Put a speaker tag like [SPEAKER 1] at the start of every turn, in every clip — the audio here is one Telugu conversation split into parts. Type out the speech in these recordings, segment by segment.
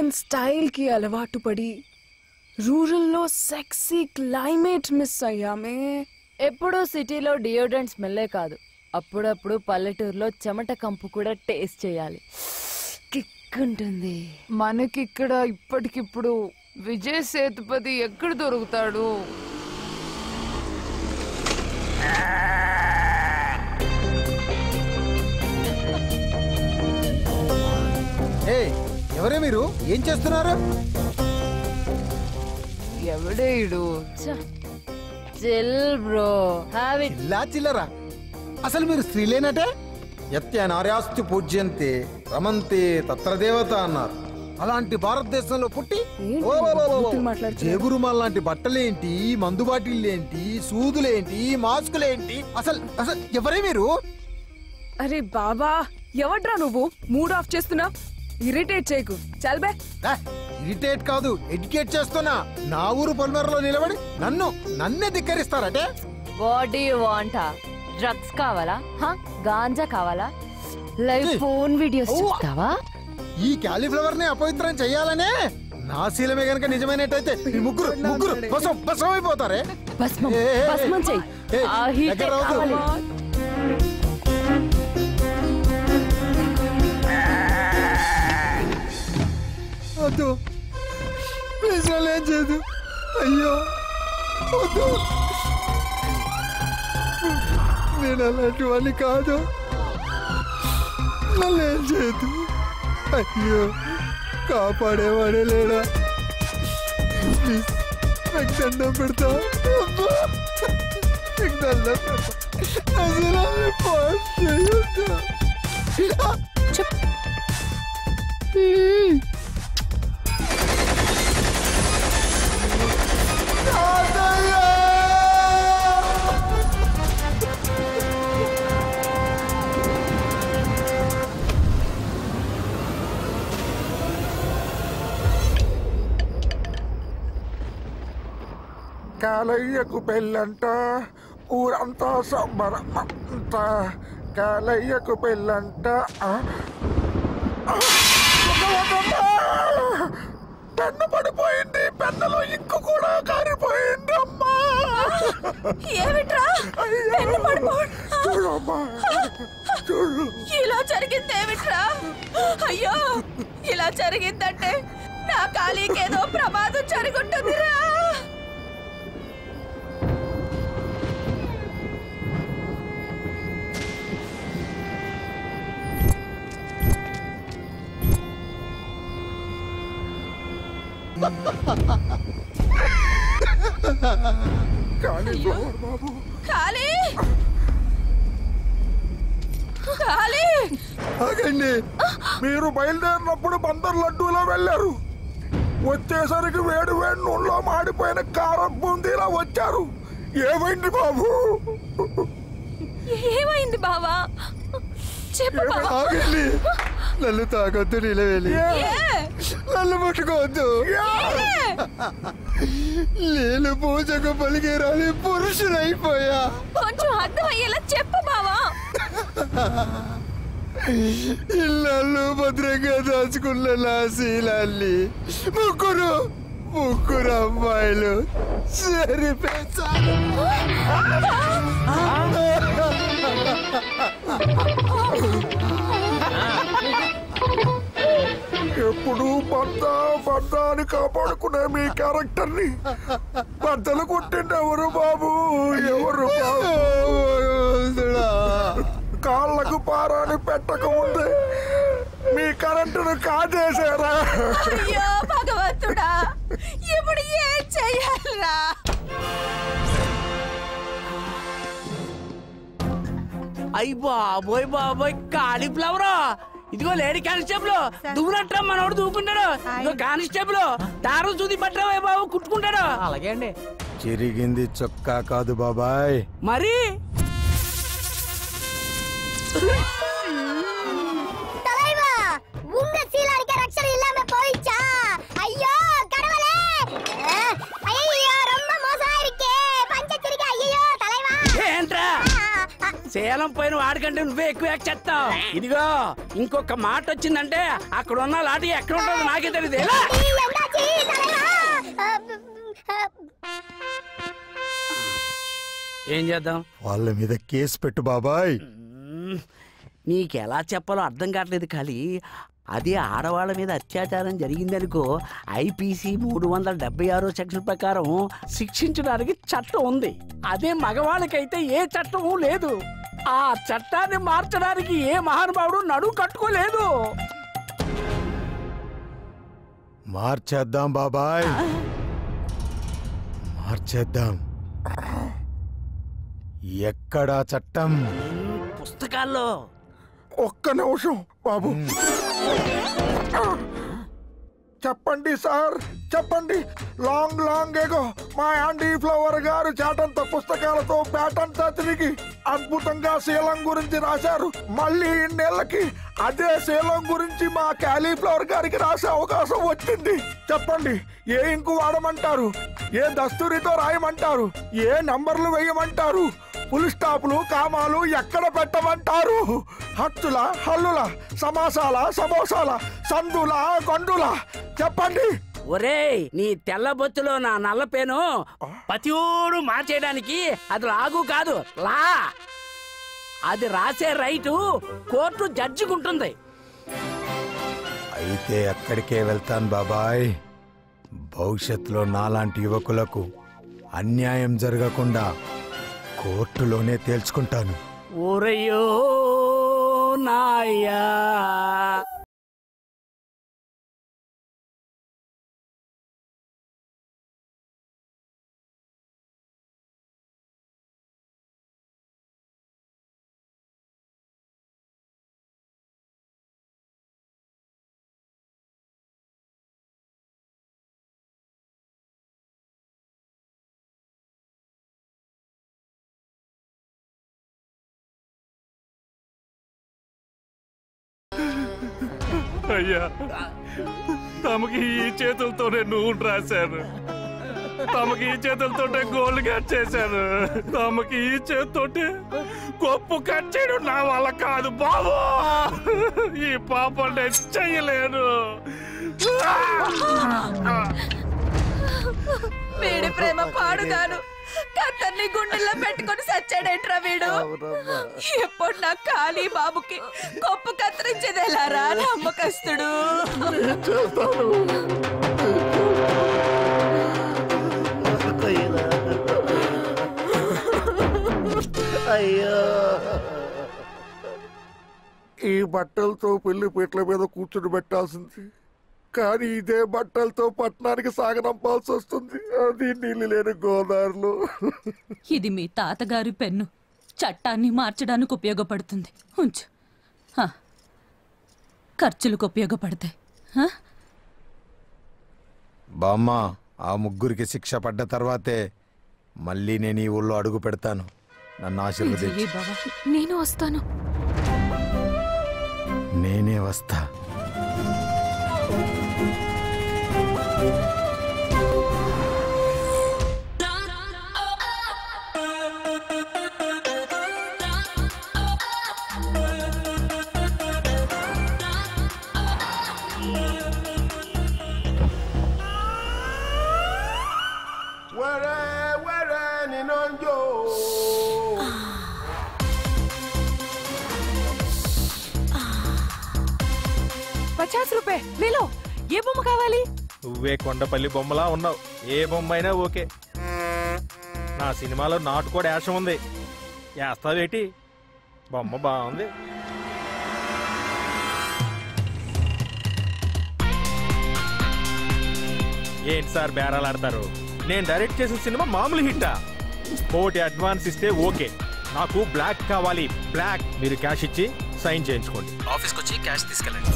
[SPEAKER 1] అర్బన్ స్టైల్ కి అలవాటు పడి రూరల్లో సెక్సీ క్లైమేట్ మిస్ అయ్యామే.
[SPEAKER 2] ఎప్పుడూ సిటీలో డియోడ్రెంట్ స్మెల్లే కాదు, అప్పుడప్పుడు పల్లెటూరులో చెమట కంపు కూడా టేస్ట్ చేయాలి, కిక్ ఉంటుంది.
[SPEAKER 1] మనకిక్కడ ఇప్పటికిప్పుడు విజయ్ సేతుపతి ఎక్కడ దొరుకుతాడు?
[SPEAKER 3] ఎవరే మీరు? ఏం చేస్తున్నారు?
[SPEAKER 1] ఎవడేయుడు?
[SPEAKER 2] Chill bro, have it.
[SPEAKER 3] ఇలా చిల్లరా? అసలు మీరు స్త్రీలేనటే? యత్య నార్యాస్తు పూజ్యంతే రమంతే తత్ర దేవత అన్నారు. అలాంటి భారతదేశంలో పుట్టి జేగురుమాల్ లాంటి బట్టలేంటి, మందు బాటిళ్ళేంటి, సూదులేంటి, మాస్కులేంటి? అసలు అసలు ఎవరే మీరు?
[SPEAKER 1] అరే బాబా, ఎవడ్రా నువ్వు? మూడ్ ఆఫ్ చేస్తున్నా, ఇరిటేట్ చేయకు. చల్బే.
[SPEAKER 3] ఇరిటేట్ కాదు, ఎడ్యుకేట్ చేస్తున్నా. నా ఊరు పొలిమేరలో నిలబడి నన్నే ధిక్కరిస్తారటే?
[SPEAKER 2] What do you want? Drugs కావాలా? గాంజా కావాలా? లైవ్ ఫోన్ వీడియోస్ చూస్తావా?
[SPEAKER 3] ఈ క్యాలీఫ్లవర్ ని అపవిత్రం చెయ్యాలనే నా శీలమే గనక నిజమైనట్టయితే ఈ ముగ్గురు భస్మం అయిపోతారే.
[SPEAKER 2] భస్మం చెయ్యి. ఆ హీట్ కావాలి.
[SPEAKER 3] వద్దు ప్లీజ్, ఏం చేయదు. అయ్యో వద్దు, నేను అలాంటి వాడిని కాదు. నన్ను ఏం చేయదు. అయ్యో కాపాడేవాడే లేడా? ప్లీజ్ నాకు దండం పెడతా, నాకు దండం పెడతా. అసలు పాస్ చేయొద్దు.
[SPEAKER 4] కాలయ్యకు పెళ్ళంట, ఊరంతా సంబరమంట. కాలయ్యకు పెళ్ళంట. పెన్ను పడిపోయింది, పెన్నులో ఇంకు కూడా కారిపోయింది. అమ్మా
[SPEAKER 5] ఏమిట్రా పెన్ను పడిపోయింది?
[SPEAKER 4] చూడమ్మా, చూడు.
[SPEAKER 5] ఇలా జరిగింది ఏమిట్రా? అయ్యో, ఇలా జరిగిందంటే నా కాళీకేదో ప్రమాదం జరుగుంటుందిరా.
[SPEAKER 4] ఆగండి, మీరు బయలుదేరినప్పుడు బందర్ లడ్డూలో వెళ్ళారు, వచ్చేసరికి వేడి వేడి నూనెలో మాడిపోయిన కారం బూందీలా వచ్చారు. ఏమైంది బాబు?
[SPEAKER 5] ఏమైంది బావా? చెప్పు.
[SPEAKER 3] ఆగండి, నన్ను తాగొద్దు, నిలవేలి నన్ను ముట్టుకోవద్దు. నేను పూజకు పలికేరాలి పురుషులైపోయా.
[SPEAKER 5] కొంచెం అర్థమయ్యేలా చెప్పు బావా.
[SPEAKER 3] ఇళ్ళు భద్రంగా దాచుకున్న నా శీలాన్ని ముగ్గురు అమ్మాయిలు సరిపేశారు.
[SPEAKER 4] ఎప్పుడు భర్త అని కాపాడుకునే మీ క్యారెక్టర్ ని బద్దలు కొట్టింది ఎవరు బాబు? ఎవరు బాబు? కాళ్ళకు పారాని పెట్టక ముందే మీ కరెంటును కాజేశారా?
[SPEAKER 5] అయ్యో భగవంతుడా, ఇప్పుడు ఏం చెయ్యాలరా?
[SPEAKER 6] అయ్యి బాబోయ్ బాబోయ్, కాలీఫ్లవర్. ఇదిగో లేడీ కానిస్టేబుల్, దువ్వునట్రా మనోడు దూకుంటాడు. ఇదిగో కానిస్టేబుల్, దారం చూది పట్టరా బాబు, కుట్టుకుంటాడు. అలాగే అండి.
[SPEAKER 3] చిరిగింది చొక్కా కాదు బాబాయ్,
[SPEAKER 6] మరి సేలం పైన వాడికంటే నువ్వే ఎక్కువ యాక్ట్ చేస్తావు. ఇదిగో ఇంకొక మాట వచ్చిందంటే అక్కడ ఉన్న లాఠీ ఎక్కడ ఉంటుందో నాకే తెలియదు. ఏం చేద్దాం?
[SPEAKER 3] వాళ్ళ మీద కేసు పెట్టు బాబాయ్.
[SPEAKER 6] నీకెలా చెప్పాలో అర్థం కావట్లేదు. ఖాళీ అదే ఆడవాళ్ళ మీద అత్యాచారం జరిగిందనుకో ఐపీసీ 376 సెక్షన్ ప్రకారం శిక్షించడానికి చట్టం ఉంది. అదే మగవాళ్ళకైతే ఏ చట్టము లేదు. ఆ చట్టాన్ని మార్చడానికి ఏ మహానుభావుడు నడుము కట్టుకోలేదు.
[SPEAKER 3] మార్చేద్దాం బాబాయ్, మార్చేద్దాం. ఎక్కడా చట్టం?
[SPEAKER 6] పుస్తకాల్లో.
[SPEAKER 4] ఒక్క నిమిషం బాబు. చెప్పండి సార్, చెప్పండి. లాంగ్ లాంగ్ ఏగో మా యాండీ ఫ్లవర్ గారు చాటంత పుస్తకాలతో పేటంతా తిరిగి అద్భుతంగా శీలం గురించి రాశారు. మళ్ళీ ఇన్నేళ్లకి అదే శీలం గురించి మా క్యాలీఫ్లవర్ గారికి రాసే అవకాశం వచ్చింది. చెప్పండి, ఏ ఇంకు వాడమంటారు? ఏ దస్తూరితో రాయమంటారు? ఏ నంబర్లు వేయమంటారు? ఫుల్ స్టాప్లు కామాలు ఎక్కడ పెట్టమంటారు? హచ్చుల హల్లుల సమాసాల సమోసాల సందుల గొండుల చెప్పండి.
[SPEAKER 6] ఒరేయ్, నీ తెల్ల బొత్తులో నా నల్ల పేను పతిఊరు మార్చేయడానికి అది లాగు కాదు, లా. అది రాసే రైటు కోర్టు జడ్జికుంటుంది.
[SPEAKER 3] అయితే అక్కడికే వెళ్తాను బాబాయ్. భవిష్యత్తులో నాలాంటి యువకులకు అన్యాయం జరగకుండా కోర్టులోనే తేల్చుకుంటాను.
[SPEAKER 6] ఓరయ్యో నాయ్యా.
[SPEAKER 7] అయ్యా, తమకి ఈ చేతులతోనే నూనె రాశాను, తమకి ఈ చేతులతోటే గోల్డ్ కట్ చేశాను, తమకి ఈ చేతితోటే గొప్ప కట్ చేయడం నా వల్ల కాదు బాబు. ఈ పాపం నేను చెయ్యలేను.
[SPEAKER 5] వీడి ప్రేమ పాడుగాను కత్తర్ని గుండెల్లో పెట్టుకుని సచ్చాడేంట్రా వీడు. ఎప్పుడు నా ఖాళీ బాబుకి గొప్ప కత్తిరించేది ఎలారా నమ్మకస్తుడు.
[SPEAKER 4] అయ్యో, ఈ బట్టలతో పెళ్లి పీటల మీద కూర్చుని పెట్టాల్సింది, కానీ ఇదే బట్టలతో పట్టణానికి సాగనంపాల్సి వస్తుంది. అది నీళ్ళు లేని గోదావరిలో.
[SPEAKER 8] ఇది మీ తాతగారి పెన్ను, చట్టాన్ని మార్చడానికి ఉపయోగపడుతుంది. ఉంచు, ఖర్చులకు ఉపయోగపడతాయి.
[SPEAKER 3] బామ్మ, ఆ ముగ్గురికి శిక్ష పడ్డ తర్వాతే మళ్ళీ నేను ఈ ఊళ్ళో అడుగు పెడతాను. నన్ను ఆశీర్వదించు.
[SPEAKER 5] నేను వస్తాను.
[SPEAKER 3] నేనే వస్తా.
[SPEAKER 1] ₹50 లేలో. ఏ బొమ్మ కావాలి?
[SPEAKER 7] నువ్వే కొండపల్లి బొమ్మలా ఉన్నావు. ఏ బొమ్మ అయినా ఓకే. నా సినిమాలో నాటుకోడి యాషం ఉంది, వేస్తావేటి? బొమ్మ బాగుంది. ఏంటి సార్ బేరాలు ఆడతారు? నేను డైరెక్ట్ చేసిన సినిమా మామూలు హిట్టా? కోటి అడ్వాన్స్ ఇస్తే ఓకే. నాకు బ్లాక్ కావాలి, బ్లాక్. మీరు క్యాష్ ఇచ్చి సైన్ చేయించుకోండి.
[SPEAKER 9] ఆఫీస్కి వచ్చి క్యాష్ తీసుకెళ్ళండి.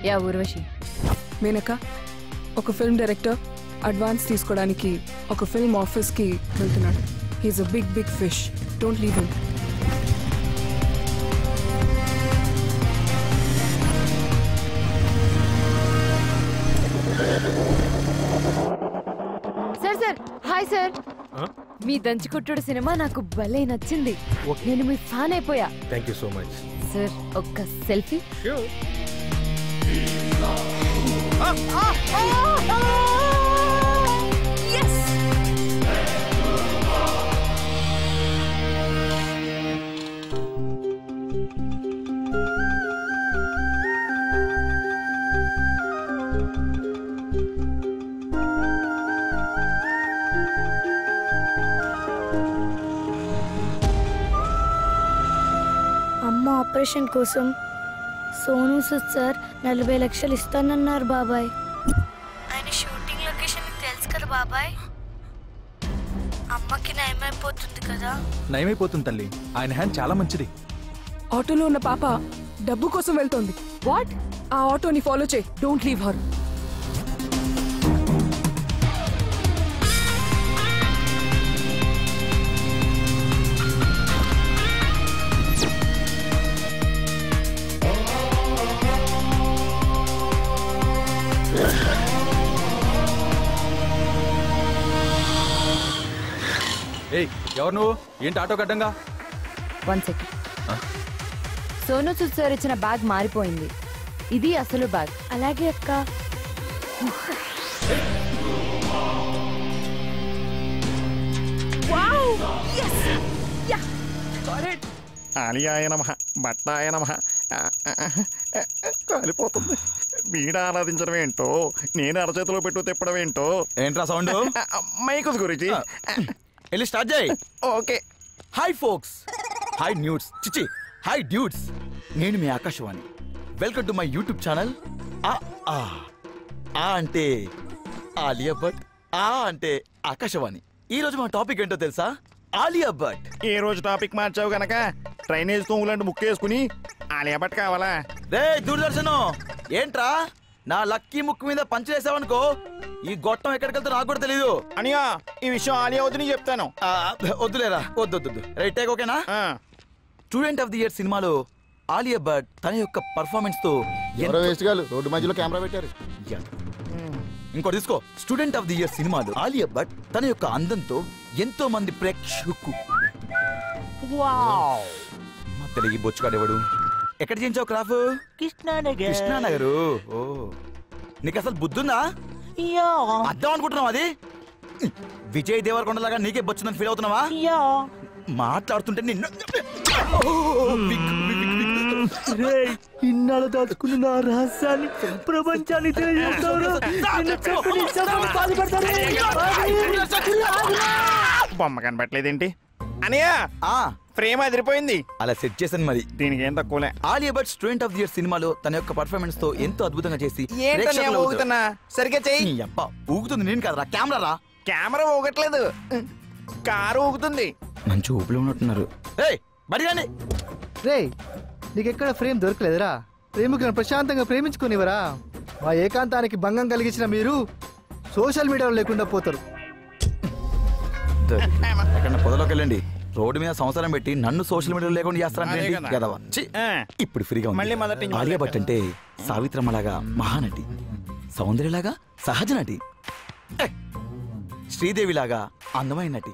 [SPEAKER 2] యా ఊర్వశి.
[SPEAKER 1] మేనక, ఒక ఫిల్మ్ డైరెక్టర్ అడ్వాన్స్ తీసుకోవడానికి ఒక ఫిల్మ్ ఆఫీస్కి వెళ్తున్నాడు. He's a big big fish. Don't leave him.
[SPEAKER 2] Sir sir, hi sir. మీ దంచుకుట్టుడు సినిమా నాకు భలే నచ్చింది. నేను మీ ఫ్యాన్ అయిపోయా.
[SPEAKER 3] Thank you so much
[SPEAKER 2] sir ఒక్క సెల్ఫీ.
[SPEAKER 9] అమ్మ ఆపరేషన్ కోసం సోను సూద్ సార్ 40 లక్షలు ఇస్తానన్నారు బాబాయ్. ఆయన షూటింగ్ లొకేషన్ తెలుసు కదా బాబాయ్. అమ్మకి నయమైపోతుంది కదా.
[SPEAKER 10] నయమైపోతుంది తల్లి, ఆయన హ్యాండ్ చాలా మంచిది.
[SPEAKER 1] ఆటోలో ఉన్న పాప డబ్బు కోసం వెళ్తోంది.
[SPEAKER 2] వాట్?
[SPEAKER 1] ఆ ఆటోని ఫాలో చేయి. Don't leave her.
[SPEAKER 10] ఏయ్, ఎవరు నువ్వు? ఏంటి ఆటో గడ్డంగా?
[SPEAKER 2] 1 సెకండ్. సోను సూద్ సార్ ఇచ్చిన బ్యాగ్ మారిపోయింది. ఇది అసలు బ్యాగ్.
[SPEAKER 9] అలాగే అక్క.
[SPEAKER 4] ఆలియాయ నమః, బట్టాయ నమః. కాలిపోతుంది. వీడ ఆరాధించడం ఏంటో, నేను అరచేతిలో పెట్టు తిప్పడం ఏంటో.
[SPEAKER 10] ఏంట్రా సౌండ్?
[SPEAKER 4] మైకుస్ గురించి
[SPEAKER 10] వెళ్ళి స్టార్ట్ చేయి.
[SPEAKER 4] Okay.
[SPEAKER 10] Hi folks, hi nudes, చిచి హాయ్ డ్యూడ్స్. నేను మీ Akashvani. Welcome to my YouTube channel. ఆ అంటే ఆలియా భట్, ఆ అంటే ఆకాశవాణి. ఈ రోజు మా టాపిక్ ఏంటో తెలుసా? ఆలియా భట్.
[SPEAKER 4] ఏ రోజు టాపిక్ మార్చావు గనక డ్రైనేజ్ తోములాంటి ముక్కేసుకుని ఆలియా భట్ కావాలా?
[SPEAKER 10] రే దూరదర్శన్, ఏంట్రా నా లక్కీ ముక్కు మీద పంచలేసావనుకో ఈ గొట్టం ఎక్కడికి వెళ్తా నాకు కూడా తెలీదు.
[SPEAKER 4] అనియా, ఈ విషయం ఆలియా వద్దు, నీకు చెప్తాను.
[SPEAKER 10] వద్దులేరా, వద్దు. రైట్ టేక్ ఓకేనా? స్టూడెంట్ ఆఫ్ ది ఇయర్ సినిమాలో ఆలియా భట్ తన యొక్క పర్ఫార్మెన్స్ తో
[SPEAKER 3] రోడ్డు మధ్యలో కెమెరా పెట్టారు.
[SPEAKER 10] ఇంకోటి తీసుకో. స్టూడెంట్ ఆఫ్ ది ఇయర్ సినిమాలో ఆలియా భట్ తన యొక్క అందంతో ఎంతో మంది ప్రేక్షకు తెలుగు బొచ్చుకాడేవాడు. ఎక్కడ చేయించావు క్రాఫ్? కృష్ణానగర్. ఓ, నీకు అసలు బుద్ధుందా? అర్థం అనుకుంటున్నావు అది? విజయ్ దేవరకొండలాగా నీకే బొచ్చుందని ఫీల్ అవుతున్నావా? మాట్లాడుతుంటే నిన్ను
[SPEAKER 6] ఇన్నాళ్ళు దాచుకున్న నా రహస్యాన్ని ప్రపంచానికి
[SPEAKER 4] బొమ్మ కనబట్టలేదేంటి అనియా? ఫ్రేమ్ అదిరిపోయింది.
[SPEAKER 10] అలా సెట్ చేశాను మరి.
[SPEAKER 4] దీనికి ఏం తక్కువలే.
[SPEAKER 10] Alia Bhatt student of the year సినిమాలో తన యొక్క పర్ఫార్మెన్స్ తో ఎంతో అద్భుతంగా చేసి
[SPEAKER 4] సరిగ్గా చెయ్యి.
[SPEAKER 10] ఊగుతుంది నేను కదరా, కెమెరా రా.
[SPEAKER 4] కెమెరా ఊగట్లేదు, కారు ఊగుతుంది.
[SPEAKER 10] మంచి ఊపిలో ఉన్నట్టున్నారు. బడిగాని
[SPEAKER 11] రే, నీకెక్కడ ఫ్రేమ్ దొరకలేదురా? ప్రేమికులను ప్రశాంతంగా ప్రేమించుకునేవరా? మా ఏకాంతానికి భంగం కలిగించిన మీరు సోషల్ మీడియాలో లేకుండా పోతారు.
[SPEAKER 10] ఎక్కడ పొదలోకి వెళ్ళండి. రోడ్డు మీద సంవత్సరం పెట్టి నన్ను సోషల్ మీడియాలో లేకుండా చేస్తారంటే ఇప్పుడు ఫ్రీగా ఉంది. ఆలియా భట్ అంటే సావిత్రమ్మలాగా మహానటి, సౌందర్యలాగా సహజ నటి, శ్రీదేవిలాగా అందమైన నటి.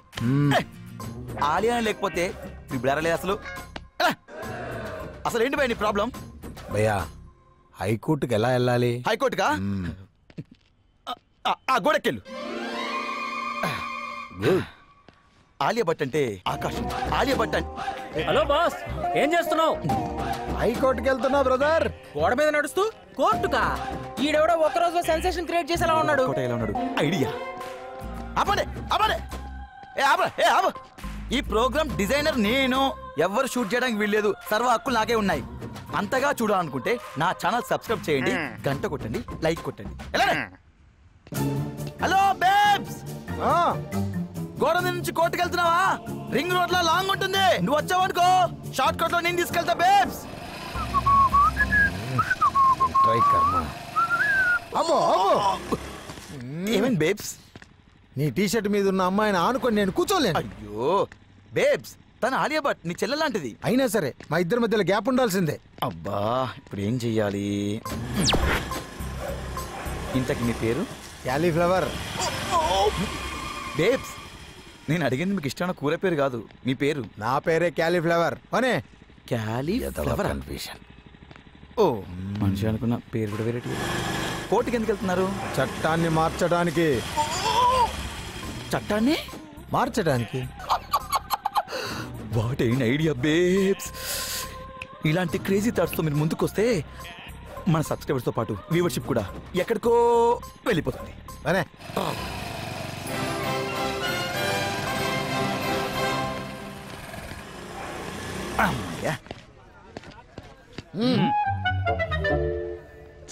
[SPEAKER 10] ఆలియా లేకపోతే ఇప్పుడు అసలు అసలు ఏంటి భయ నీ ప్రాబ్లం?
[SPEAKER 3] భయ్యా, హైకోర్టుకి ఎలా వెళ్ళాలి?
[SPEAKER 10] హైకోర్టుకా? గోడకెళ్ళు. ఆలియా భట్ అంటే ఆకాశం. ఆలియా భట్ అంటే
[SPEAKER 6] హలో బాస్, ఏం చేస్తున్నావు?
[SPEAKER 3] హైకోర్టుకి వెళ్తున్నా బ్రదర్.
[SPEAKER 6] గోడ మీద నడుస్తూ కోర్టుకా? ఈడెవడో ఒక రోజులో సెన్సేషన్ క్రియేట్ చేసేలా ఉన్నాడు.
[SPEAKER 10] ఐడియా. ఈ ప్రోగ్రామ్ డిజైనర్ నేను. ఎవరు షూట్ చేయడానికి వీల్లేదు, సర్వ హక్కులు నాకే ఉన్నాయి. అంతగా చూడాలనుకుంటే నా ఛానల్ సబ్స్క్రైబ్ చేయండి, గంట కొట్టండి, లైక్ కొట్టండి. హలో బేబ్స్, గోడ నుంచి కోర్టుకు వెళ్తున్నావా? రింగ్ రోడ్ లో లాంగ్ ఉంటుంది, నువ్వు వచ్చావనుకో షార్ట్ కట్ లో నేను తీసుకెళ్తా బేబ్స్. ఏమైంది బేబ్స్?
[SPEAKER 3] నీ టీషర్ట్ మీద ఉన్న అమ్మాయిని ఆనుకొని నేను కూర్చోలేను.
[SPEAKER 10] అయ్యో బేబ్స్, తన ఆలియా భట్ నీ చెల్లె లాంటిది.
[SPEAKER 3] అయినా సరే మా ఇద్దరి మధ్యలో గ్యాప్ ఉండాల్సిందే.
[SPEAKER 10] అబ్బా, ఇప్పుడు ఏం చెయ్యాలి? ఇంతకి నీ పేరు?
[SPEAKER 3] క్యాలీఫ్లవర్.
[SPEAKER 10] బేబ్స్, నేను అడిగింది మీకు ఇష్టమైన కూర పేరు కాదు, మీ పేరు.
[SPEAKER 3] నా పేరే క్యాలీఫ్లవర్. అనే
[SPEAKER 10] క్యాలీఫ్లవర్ కన్ఫ్యూషన్. ఓ మనిషి అనుకున్న పేరు కూడా వేరే. కోర్టుకి ఎందుకు వెళ్తున్నారు?
[SPEAKER 3] చట్టాన్ని మార్చడానికి.
[SPEAKER 10] చట్టాన్ని
[SPEAKER 3] మార్చడానికి?
[SPEAKER 10] What an idea babes. ఇలాంటి క్రేజీ థాట్స్తో మీరు ముందుకు వస్తే మన సబ్స్క్రైబర్స్తో పాటు వ్యూవర్షిప్ కూడా ఎక్కడికో వెళ్ళిపోతుంది.
[SPEAKER 3] అనే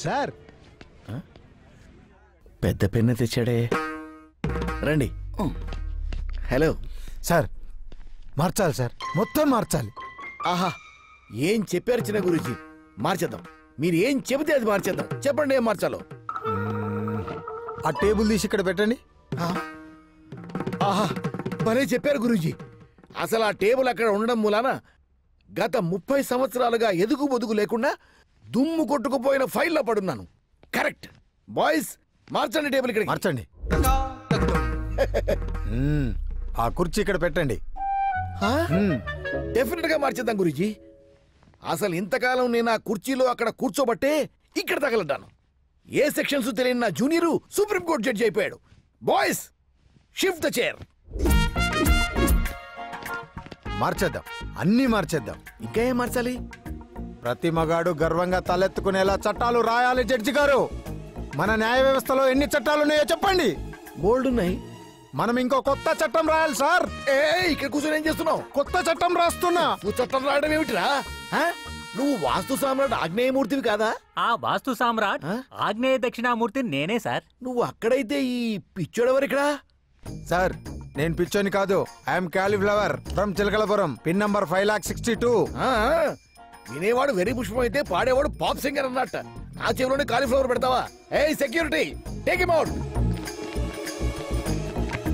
[SPEAKER 3] సార్
[SPEAKER 12] పెద్ద పెన్ను తెచ్చాడే. రండి. హలో
[SPEAKER 3] సార్, మార్చాలి సార్, మొత్తం మార్చాలి.
[SPEAKER 12] ఆహా, ఏం చెప్పారు చిన్న గురూజీ? మార్చేద్దాం. మీరు ఏం చెబితే అది మార్చేద్దాం. చెప్పండి ఏం మార్చాలో.
[SPEAKER 3] ఆ టేబుల్ తీసి ఇక్కడ పెట్టండి.
[SPEAKER 12] ఆహా, భలే చెప్పారు గురూజీ. అసలు ఆ టేబుల్ అక్కడ ఉండడం మూలాన గత 30 సంవత్సరాలుగా ఎదుగు బొదుగు లేకుండా దుమ్ము కొట్టుకుపోయిన ఫైల్లో పడున్నాను. కరెక్ట్. బాయ్స్, మార్చండి టేబుల్ ఇక్కడ.
[SPEAKER 3] మార్చండి. ఆ కుర్చీ ఇక్కడ పెట్టండి.
[SPEAKER 12] డెఫినెట్ గా మార్చేద్దాం గురూజీ. అసలు ఇంతకాలం నేను ఆ కుర్చీలో అక్కడ కూర్చోబట్టే ఇక్కడ తగలడ్డాను. ఏ సెక్షన్స్ తెలియని నా జూనియరు సుప్రీంకోర్టు జడ్జి అయిపోయాడు. Boys, shift the chair.
[SPEAKER 3] మార్చేద్దాం, అన్నీ మార్చేద్దాం.
[SPEAKER 12] ఇంకా ఏం మార్చాలి?
[SPEAKER 3] ప్రతి మగాడు గర్వంగా తలెత్తుకునేలా చట్టాలు రాయాలి. జడ్జి గారు, మన న్యాయ వ్యవస్థలో ఎన్ని చట్టాలు ఉన్నాయో చెప్పండి.
[SPEAKER 12] బోల్డ్ ఉన్నాయి.
[SPEAKER 3] మనం ఇంకో కొత్త చట్టం రాయాలి సార్.
[SPEAKER 12] ఇక్కడ కూర్చొని ఏం చేస్తున్నావు?
[SPEAKER 3] కొత్త చట్టం రాస్తున్నా.
[SPEAKER 12] నువ్వు చట్టం రాయడం ఏమిటిరా? నువ్వు వాస్తు సామ్రాట్ ఆగ్నేయమూర్తివి కాదా?
[SPEAKER 13] ఆ వాస్తు సామ్రాట్ ఆగ్నేయ దక్షిణామూర్తి నేనే సార్.
[SPEAKER 12] నువ్వు అక్కడైతే ఈ పిచ్చోడెవరు ఇక్కడ?
[SPEAKER 3] సార్, నేను పిచ్చోని కాదు. I'm cauliflower from Chilakalapuram. Pin number 5,62,000.
[SPEAKER 12] వినేవాడు వెరీ పుష్పం అయితే పాడేవాడు పాప్ సింగర్ అన్నట్ట. నా చెవిలోనే కాలీఫ్లవర్ పెడతావా? ఏయ్ సెక్యూరిటీ, టేక్ హిమ్ అవుట్.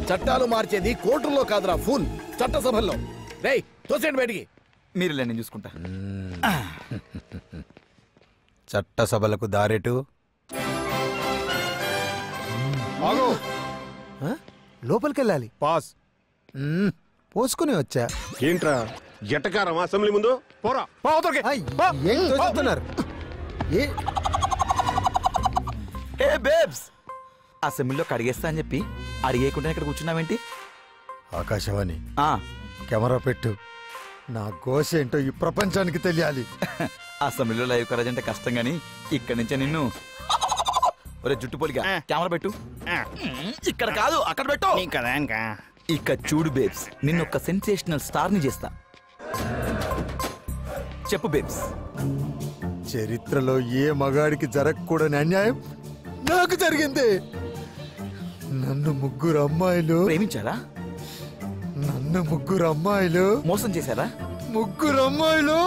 [SPEAKER 12] చట్టాలు మార్చేది కోర్టుల్లో కాదురా, ఫుల్ చట్టసభల్లో. రేయ్, తోసేయండి బయటికి.
[SPEAKER 10] మీరు నేను చూసుకుంటా.
[SPEAKER 3] చట్టసభలకు దారెటు. లోపలికెళ్ళాలి.
[SPEAKER 14] పాస్.
[SPEAKER 3] పోసుకుని వచ్చా.
[SPEAKER 14] ఏంట్రా జటకారం అసెంబ్లీ ముందు? పోరా.
[SPEAKER 3] ఏం తోచుతున్నారు?
[SPEAKER 10] ఏ బేబ్స్, అసెంబ్లీలో కడిగేస్తా అని చెప్పి అడిగేయకుండా ఇక్కడ కూర్చున్నావేంటి?
[SPEAKER 3] ఆకాశవాణి, కెమెరా పెట్టు. నా ఘోష ఏంటో ఈ ప్రపంచానికి తెలియాలి.
[SPEAKER 10] అసెంబ్లీలో లైవ్ కవరేజ్ అంటే కష్టం గానీ ఇక్కడి నుంచే నిన్ను ఒరే జుట్టు పొలిగా కెమెరా పెట్టు. ఇక్కడ కాదు, అక్కడ పెట్టు. ఇక చూడు బేబ్స్, నిన్ను ఒక సెన్సేషనల్ స్టార్ ని చేస్తా. చెప్పు బేబ్స్.
[SPEAKER 3] చరిత్రలో ఏ మగాడికి జరగకూడని అన్యాయం నాకు జరిగింది. నన్ను ముగ్గురు అమ్మాయిలు
[SPEAKER 10] ప్రేమించారా?
[SPEAKER 3] నన్ను ముగ్గురు అమ్మాయిలు
[SPEAKER 10] మోసం చేశారా?
[SPEAKER 3] ముగ్గురు అమ్మాయిలు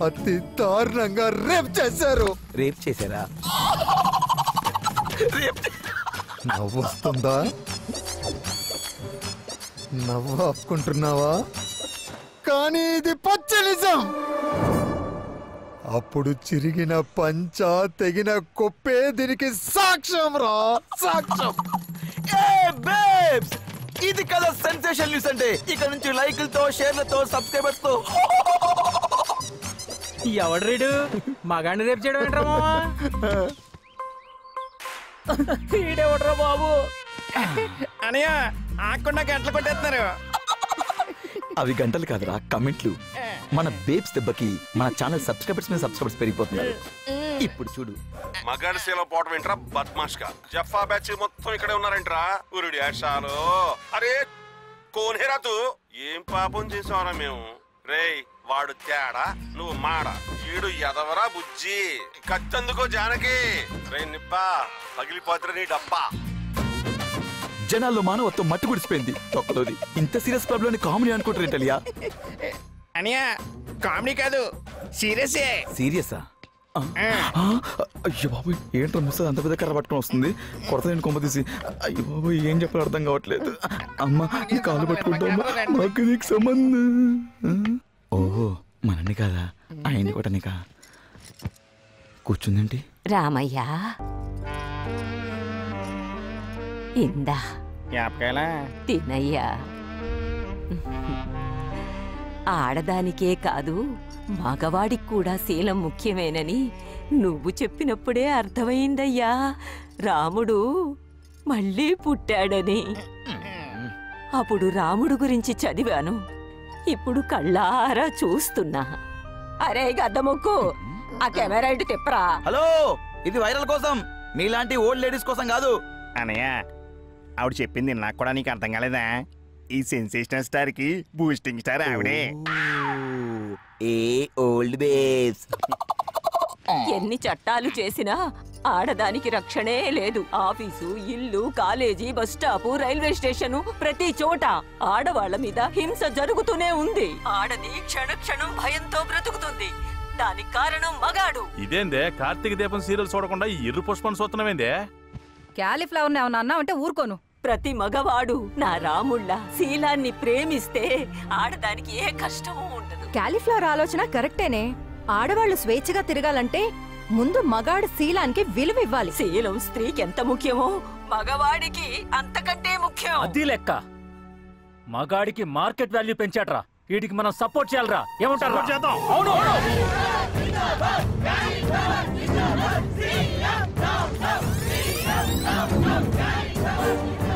[SPEAKER 3] అతి దారుణంగా రేప్ చేశారు.
[SPEAKER 10] రేప్ చేశారా?
[SPEAKER 3] నవ్వు వస్తుందా? నవ్వు ఆపుకుంటున్నావా? కానీ ఇది పచ్చ నిజం. అప్పుడు చిరిగిన పంచ, తెగిన కొప్పే దీనికి సాక్ష్యం రా, సాక్ష్యం.
[SPEAKER 10] ఇది కదా సెన్సేషన్ న్యూస్ అంటే. ఇక్కడ నుంచి లైకులతో, షేర్లతో, సబ్స్క్రైబర్స్ తో.
[SPEAKER 13] ఎవడ్రీడు మగాడిని రేపు చేయడం ఏంట్రా మావా? ఈడెవడ్రా బాబు?
[SPEAKER 6] అనయ్య ఆకుండా గంటలు కొట్టేస్తున్నారు.
[SPEAKER 10] అవి గంటలు కాదురా, కమెంట్లు. మన బేబ్స్ దెబ్బకి మన ఛానల్ సబ్స్క్రైబర్స్ మీద సబ్స్క్రైబర్స్ పెరిగిపోతున్నారు. ఇప్పుడు చూడు.
[SPEAKER 14] మగాడి సేలో పోవటం ఏంట్రా బద్మాష్ గా? జఫా బ్యాచ్ మొత్తం ఇక్కడే ఉన్నారంట్రా. ఉరుడి ఆశాలు. అరే కోనేరా తూ. ఏం పాపం చేసావరా మేము? రేయ్, వాడు తేడా, నువ్వు మాడ. ఈడు ఎదవరా బుజ్జి. కత్తందుకో జానకి. రే నిప్పా, పగిలిపోతురా నీ డబ్బా.
[SPEAKER 10] జనాల్లో మానవత్వం మట్టి గుడిసిపోయింది. తొక్కలోది ఇంత సీరియస్ ప్రాబ్లం కామెడీ అనుకుంటారేంటలియా?
[SPEAKER 6] అనియా కామెడీ కాదు, సీరియసే.
[SPEAKER 10] సీరియసా? అయ్యో బాబు, ఏంట్రా ముసలి అంత పెద్ద కర్ర పట్టుకొని వస్తుంది? కొడత నేను కొమ్మ తీసి. అయ్యో బాబు, ఏం చెప్పాలో అర్థం కావట్లేదు. అమ్మ, నీ కాలు పట్టుకుంటామా? మాకు నీకు సంబంధం. ఓహో, మనని కాదా, ఆయన్ని కూడా నీకా? కూర్చుందేంటి?
[SPEAKER 15] రామయ్యా, ఇందా తినయ్యా. ఆడదానికే కాదు మగవాడికి కూడా శీలం ముఖ్యమేనని నువ్వు చెప్పినప్పుడే అర్థమైందయ్యా. రాముడు మళ్ళీ పుట్టాడని. అప్పుడు రాముడు గురించి చదివాను, ఇప్పుడు కళ్ళారా చూస్తున్నా. అరే గద్దముక్కు, ఆ కెమెరా ఇటు తిప్పరా.
[SPEAKER 10] హలో, ఇది వైరల్ కోసం, మీలాంటి ఓల్డ్ లేడీస్ కోసం కాదు.
[SPEAKER 16] అనయ్య, ఆవిడ చెప్పింది నాకు కూడా నీకు అర్థం కాలేదా? ఈ సెన్సేషనల్ స్టార్ కి బూస్టింగ్ స్టార్ ఆవిడే.
[SPEAKER 10] ఏ ఓల్డ్ బేబ్స్.
[SPEAKER 15] ఎన్ని చట్టాలు చేసినా ఆడదానికి రక్షణే లేదు. ఆఫీసు, ఇల్లు, college, bus stop, railway station, ప్రతి చోట ఆడవాళ్ల మీద హింస జరుగుతూనే ఉంది. ఆడది క్షణక్షణం భయంతో బ్రతుకుతుంది. దానికి కారణం మగాడు.
[SPEAKER 7] ఇదేందే కార్తీక దీపం సీరియల్ చూడకుండా ఎర్రు పుష్పం చూస్తున్నామేందే?
[SPEAKER 5] క్యాలీఫ్లవర్ ఏమన్నా అన్నావంటే ఊరుకోను.
[SPEAKER 15] ప్రతి మగవాడు నా రాముళ్ళ శీలాన్ని ప్రేమిస్తే ఆడదానికి ఏ కష్టమూ ఉండదు.
[SPEAKER 5] క్యాలీఫ్లవర్ ఆలోచన కరెక్టేనే. ఆడవాళ్లు స్వేచ్ఛగా తిరగాలంటే ముందు మగాడు శీలానికి విలువ ఇవ్వాలి.
[SPEAKER 15] శీలం స్త్రీకి ఎంత ముఖ్యమో మగవాడికి అంతకంటే ముఖ్యం.
[SPEAKER 13] అది లెక్క. మగాడికి మార్కెట్ వాల్యూ పెంచాడ్రా, వీడికి మనం సపోర్ట్ చేయాలరా. ఏమంటారు? చేద్దాం. అవును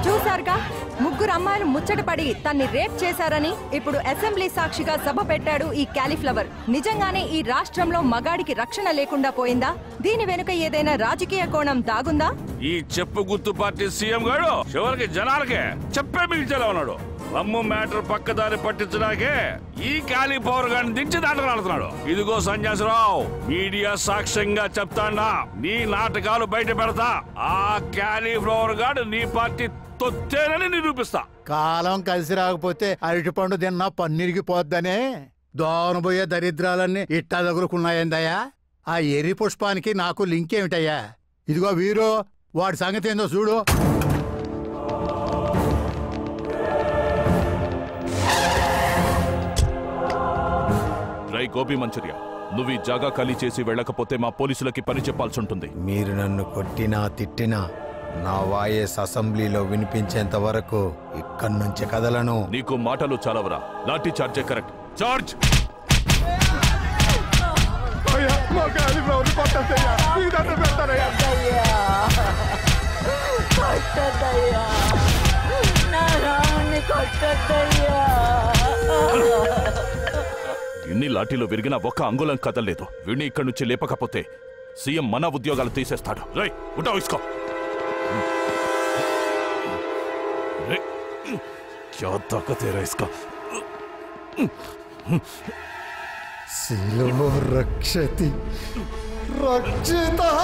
[SPEAKER 5] చూసారుగా, ముగ్గురు అమ్మాయిలు ముచ్చటపడి తన్ని రేప్ చేశారని ఇప్పుడు అసెంబ్లీ సాక్షిగా సభ పెట్టాడు ఈ క్యాలీఫ్లవర్. నిజంగానే ఈ రాష్ట్రంలో మగాడికి రక్షణ లేకుండా పోయిందా? దీని వెనుక ఏదైనా రాజకీయ కోణం దాగుందా?
[SPEAKER 17] ఈ చెప్పు గుర్తు పార్టీ సీఎం గారు చివరికి జనాలకే చెప్పే మిగిల్చేలా ఉన్నాడు. రమ్ము మ్యాటర్ పక్కదారి పట్టించడాకే ఈ క్యాలీఫ్లవర్ గారిని దించి దాటలాడుతున్నాడు. ఇదిగో సన్యాసరావు, మీడియా సాక్ష్యంగా చెప్తాడా, నీ నాటకాలు బయట పెడతా. ఆ క్యాలీఫ్లవర్ గారు నీ పార్టీ తొత్తేనని నిరూపిస్తా.
[SPEAKER 18] కాలం కలిసి రాకపోతే అరటి పండు తిన్నా పన్నీరికి పోద్దనే దోనబోయే దరిద్రాలన్నీ ఇట్టా తగులుకున్నాయందయ్యా. ఆ ఎర్రి పుష్పానికి నాకు లింక్ ఏమిటయ్యా? ఇదిగో వీరు, వాడి సంగతి ఏందో చూడు.
[SPEAKER 7] రై గోపి మంచూరియా, నువ్వు ఈ జాగా ఖాళీ చేసి వెళ్ళకపోతే మా పోలీసులకి పని చెప్పాల్సి ఉంటుంది.
[SPEAKER 3] మీరు నన్ను కొట్టినా తిట్టినా నా వాయిస్ అసెంబ్లీలో వినిపించేంత వరకు ఇక్కడి నుంచి కదలను.
[SPEAKER 7] నీకు మాటలు చాలవరా? లాఠీ చార్జే కరెక్ట్. చార్జ్. ఎన్ని లాఠీలు విరిగినా ఒక్క అంగుళం కదలలేదు. వీడిని ఇక్కడి నుంచి లేపకపోతే సీఎం మన ఉద్యోగాలు తీసేస్తాడు. రై ఉంటావు ఇసుకో. क्या ताकत है इसका?
[SPEAKER 3] శీలో రక్షతి రక్షితః.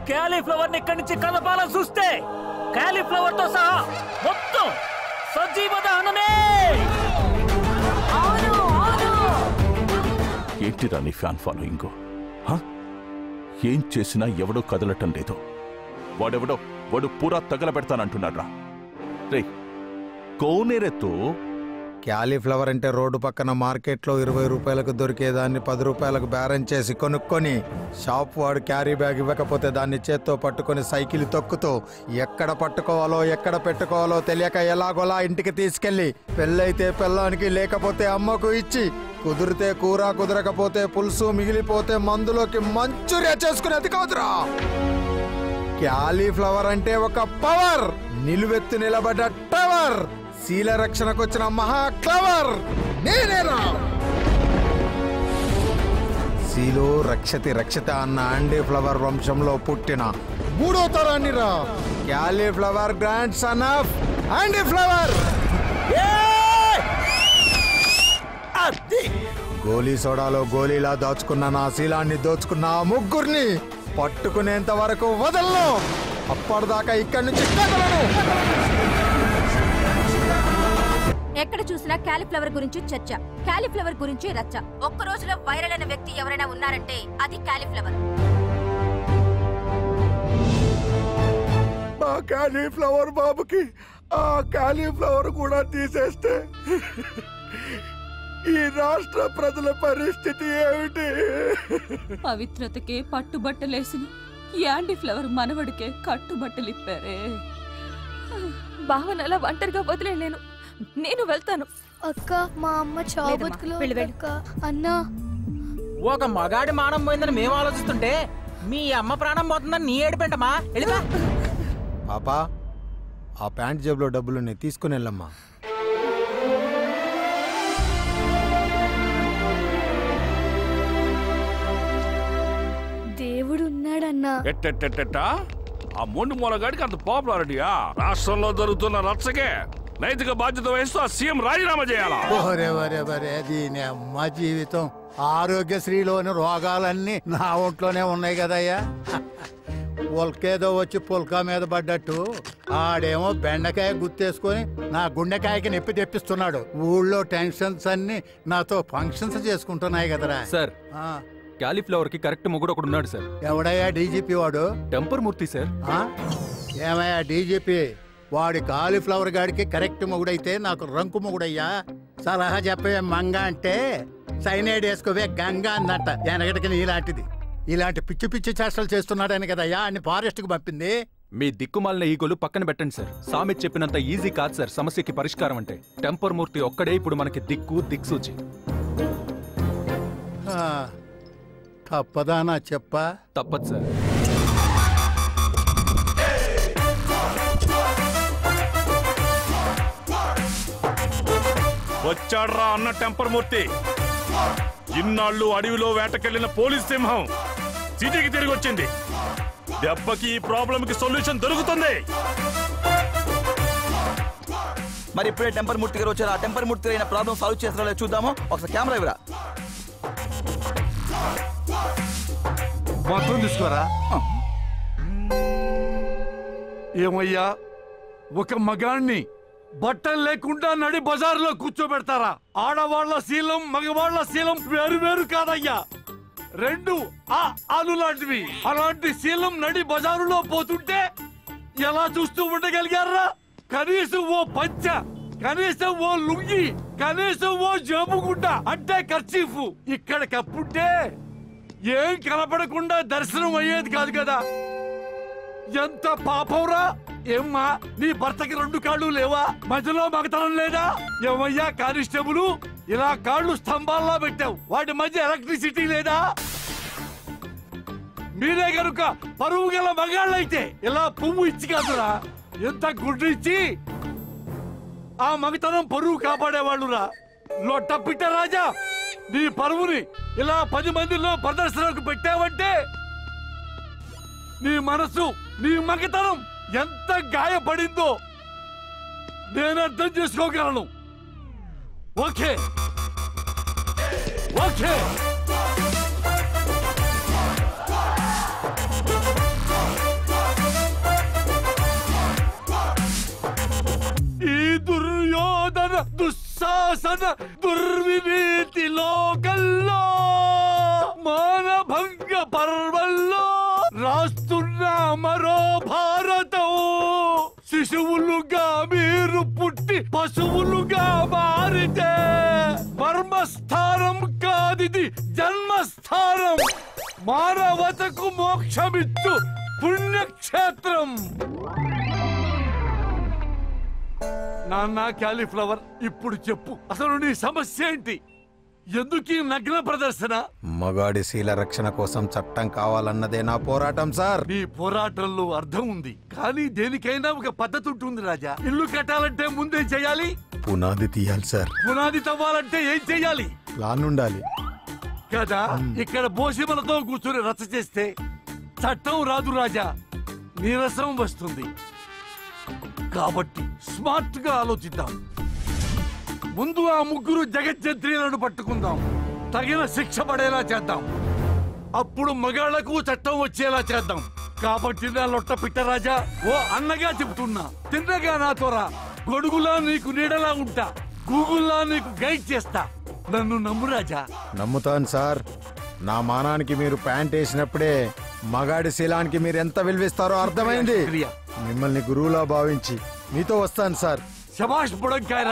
[SPEAKER 13] క్యాలీఫ్లవర్ ఇక్కడి నుంచి కదపాలని చూస్తే క్యాలీఫ్లవర్ తో సహా మొత్తం సజీవ దహనమే.
[SPEAKER 7] ఏంటిరా నీ ఫ్యాన్ ఫాలోయింగ్? ఏం చేసినా ఎవడో కదలటం లేదు. వాడు పూరా తగలబెడతానంటున్నాడ్రా. రే కోనేరెత్తు.
[SPEAKER 3] క్యాలీఫ్లవర్ అంటే రోడ్డు పక్కన మార్కెట్లో 20 రూపాయలకు దొరికేదాన్ని 10 రూపాయలకు బేరం చేసి కొనుక్కొని షాప్ వాడు క్యారీ బ్యాగ్ ఇవ్వకపోతే దాన్ని చేత్తో పట్టుకొని సైకిల్ తొక్కుతూ ఎక్కడ పట్టుకోవాలో ఎక్కడ పెట్టుకోవాలో తెలియక ఎలాగోలా ఇంటికి తీసుకెళ్లి పెళ్ళైతే పెళ్ళానికి లేకపోతే అమ్మకు ఇచ్చి కుదిరితే కూర కుదరకపోతే పులుసు మిగిలిపోతే మందులోకి మంచూరియా చేసుకునేది కాదురా. క్యాలీఫ్లవర్ అంటే ఒక పవర్, నిలువెత్తు నిలబడ్డ టవర్, శీల రక్షణకు వచ్చిన మహా క్లవర్ నేనేరా. శీలో రక్షతి రక్షిత అన్న యాండీఫ్లవర్ వంశంలో పుట్టిన 3వ తరాన్ని రా. Cauliflower grandson of Andy Flower. గోలీ సోడాలో గోలీలా దాచుకున్న నా శీలాన్ని దోచుకున్న ఆ ముగ్గురిని పట్టుకునేంత వరకు వదలను. అప్పటిదాకా ఇక్కడి నుంచి కదలను.
[SPEAKER 19] ఎక్కడ చూసినా క్యాలీఫ్లవర్ గురించి చర్చ, క్యాలీఫ్లవర్ గురించి రచ్చ. ఒక్క రోజులో వైరల్ అయిన వ్యక్తి ఎవరైనా ఉన్నారంటే అది క్యాలీఫ్లవర్.
[SPEAKER 4] మా క్యాలీఫ్లవర్ బాబుకి ఆ క్యాలీఫ్లవర్ కూడా తీసేస్తే ఈ రాష్ట్ర ప్రజల పరిస్థితి ఏమిటి?
[SPEAKER 8] పవిత్రతకే పట్టుబట్టలేసిన యాండీ ఫ్లవర్ మనవడికే కట్టుబట్టలిప్పారే.
[SPEAKER 1] భావన అలా ఒంటరిగా వదిలేలేను, నేను వెళ్తాను.
[SPEAKER 9] అక్క మా అమ్మ చావుబతుకులో అక్క. అన్నా
[SPEAKER 6] ఒక మగాడి మానం పోయిందని మేము ఆలోచిస్తుంటే మీ అమ్మ ప్రాణం పోతుందని నీ ఏడిపెంటమా?
[SPEAKER 3] పాపా, ఆ ప్యాంట్ జేబులో డబ్బులు తీసుకుని వెళ్ళమ్మా.
[SPEAKER 9] దేవుడు ఉన్నాడన్నా.
[SPEAKER 17] ఆ మొండి మూలగాడికి అంత పాపులారిటీయా? రాష్ట్రంలో జరుగుతున్న రచ్చకే నైతిక బాధ్యత వహిస్తూ ఆ సీఎం రాజీనామా చేయాలా?
[SPEAKER 18] దీని అమ్మ జీవితం. ఆరోగ్యశ్రీలోని రోగాలన్నీ నా ఒంట్లోనే ఉన్నాయి కదయ్యా. ఉల్కేదో వచ్చి పుల్కా మీద పడ్డట్టు ఆడేమో బెండకాయ గుర్తేసుకొని నా గుండెకాయకి నొప్పి తెప్పిస్తున్నాడు. ఊళ్ళో టెన్షన్స్ అన్ని నాతో ఫంక్షన్స్ చేసుకుంటున్నాయి కదరా.
[SPEAKER 20] సార్, క్యాలీఫ్లవర్ కి కరెక్ట్ మొగుడు ఒకడు ఉన్నాడు సార్.
[SPEAKER 18] ఎవడయ్యా డీజీపీ వాడు?
[SPEAKER 20] టెంపర్ మూర్తి సార్.
[SPEAKER 18] ఏమయ్యా డీజీపీ, వాడి కాలీఫ్లవర్ గాడికి కరెక్ట్ మొగుడైతే నాకు రంకు మొగుడయ్యా. సలహా చెప్పే మంగ అంటే సైనైడ్ వేసుకోవే గంగా అందంట. వెనకటికి నీలాంటిది ఇలాంటి పిచ్చి పిచ్చి చేష్టలు చేస్తున్నాడని కదయ్యా అన్ని ఫారెస్ట్ కు పంపింది.
[SPEAKER 20] మీ దిక్కుమాలిన ఈగోలు పక్కన పెట్టండి సార్. సామెత్ చెప్పినంత ఈజీ కాదు సార్ సమస్యకి పరిష్కారం అంటే. టెంపర్ మూర్తి ఒక్కడే ఇప్పుడు మనకి దిక్సూచి.
[SPEAKER 18] తప్పదా నా చెప్పా?
[SPEAKER 20] తప్పదు సార్.
[SPEAKER 17] వచ్చాడ్రా అన్న టెంపర్ మూర్తి. ఇన్నాళ్ళు అడవిలో వేటకెళ్లిన పోలీస్ సింహం సిటీకి తిరిగి వచ్చింది. దెబ్బకి ఈ ప్రాబ్లం కి సొల్యూషన్ దొరుకుతుంది.
[SPEAKER 10] మరి ఇప్పుడే టెంపర్ మూర్తి గారు వచ్చారు. ఆ టెంపర్ మూర్తి అయిన ప్రాబ్లం సాల్వ్ చేస్తారో చూద్దాము. ఒకసారి కెమెరా ఇవ్వరా.
[SPEAKER 21] మొత్తం తీసుకోరా. ఏమయ్యా, ఒక మగాణ్ణి బట్టలు లేకుండా నడి బజార్లో కూర్చోబెడతారా? ఆడవాళ్ల శీలం మగవాళ్ల శీలం వేరు వేరు కాదయ్యా, రెండు ఆలు లాంటివి. అలాంటి శీలం నడి బజారులో పోతుంటే ఎలా చూస్తూ ఉండగలిగారా? కనీసం ఓ పంచ, కనీసం ఓ లుంగి, కనీసం ఓ జేబుగుడ్డ అంటే కర్చీఫ్ ఇక్కడ కప్పుంటే ఏం కనపడకుండా దర్శనం అయ్యేది కాదు కదా. ఎంత పాపంరా. ఏమ్మా, నీ భర్తకి రెండు కాళ్ళు లేవా? మధ్యలో మగతనం లేదా? ఏమయ్యా కానిస్టేబుల్, ఇలా కాళ్ళు స్తంభాల్లో పెట్టావు, వాటి మధ్య ఎలక్ట్రిసిటీ లేదా? మీరే గనుక పరువు గల మగాళ్ళైతే ఇలా పువ్వు ఇచ్చి కాదురా, ఎంత గుడ్డు ఇచ్చి ఆ మగతనం పరువు కాపాడేవాళ్ళురా. లొట్టపిట్ట రాజా, నీ పరువుని ఇలా 10 మందిలో ప్రదర్శనకు పెట్టావంటే నీ మనసు, నీ మగతనం ఎంత గాయపడిందో నేను అర్థం చేసుకోగలను. ఓకే ఓకే, ఈ దుర్యోధన దుస్సాహన దుర్వినీతి లోకల్లో మానభంగ పర్వల్లో రాస్తున్న మరో భారతం. శిశువులుగా మీరు పుట్టి పశువులుగా మారితే మర్మస్థానం కాదిది జన్మస్థానం. మానవతకు మోక్షమిచ్చు పుణ్యక్షేత్రం. నాన్న క్యాలీఫ్లవర్, ఇప్పుడు చెప్పు, అసలు నీ సమస్య ఏంటి? ఎందుకీ నగ్న ప్రదర్శన?
[SPEAKER 3] మగాడి శీల రక్షణ కోసం చట్టం కావాలన్నదే నా పోరాటం సార్.
[SPEAKER 21] నీ పోరాటంలో అర్థం ఉంది, కానీ దేనికైనా ఒక పద్ధతి ఉంటుంది రాజా. ఇల్లు కట్టాలంటే ముందేం చేయాలి?
[SPEAKER 3] పునాది తీయాలి సార్.
[SPEAKER 21] పునాది తవ్వాలంటే ఏం చేయాలి?
[SPEAKER 3] ప్లాన్ ఉండాలి
[SPEAKER 21] కదా. ఇక్కడ బోసిమలతో కూర్చుని రచ్చ చేస్తే చట్టం రాదు రాజా, నీరసం వస్తుంది. కాబట్టి స్మార్ట్ గా ఆలోచిద్దాం. ముందు ఆ ముగ్గురు జగజ్జంత్రీలను పట్టుకుందాం, తగిన శిక్ష పడేలా చేద్దాం. అప్పుడు మగాళ్లకు చట్టం వచ్చేలా చేద్దాం. కాబట్టి నా లొట్ట పిట్టరాజా, ఓ అన్నగా చెబుతున్నా, తిన్నగా నాతోరా. గొడుగులా నీకు నీడలా ఉంటా, గూగుల్లో నీకు గైడ్ చేస్తా, నన్ను నమ్ము రాజా.
[SPEAKER 3] నమ్ముతాను సార్. నా మానానికి మీరు ప్యాంట్ వేసినప్పుడే మగాడి శీలానికి మీరు ఎంత విలువిస్తారో అర్థమైంది. మిమ్మల్ని గురువులా భావించి మీతో వస్తాను సార్.
[SPEAKER 21] శభాష్ బుడంకాయ